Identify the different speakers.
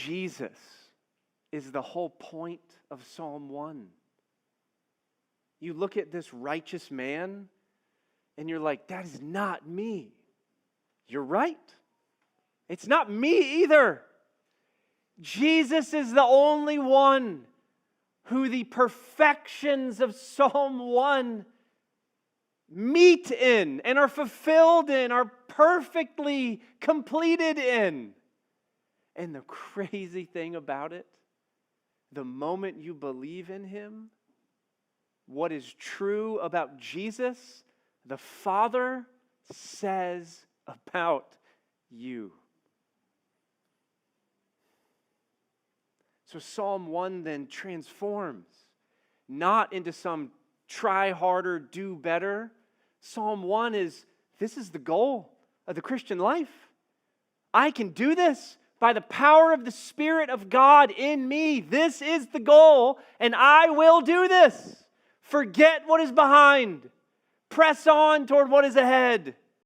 Speaker 1: Jesus is the whole point of Psalm 1. You look at this righteous man and you're like, that is not me. You're right. It's not me either. Jesus is the only one who the perfections of Psalm 1 meet in and are fulfilled in, are perfectly completed in. And the crazy thing about it, the moment you believe in Him, what is true about Jesus, the Father says about you. So Psalm 1 then transforms, not into some try harder, do better. Psalm 1 is, this is the goal of the Christian life. I can do this by the power of the Spirit of God in me. This is the goal, and I will do this. Forget what is behind. Press on toward what is ahead.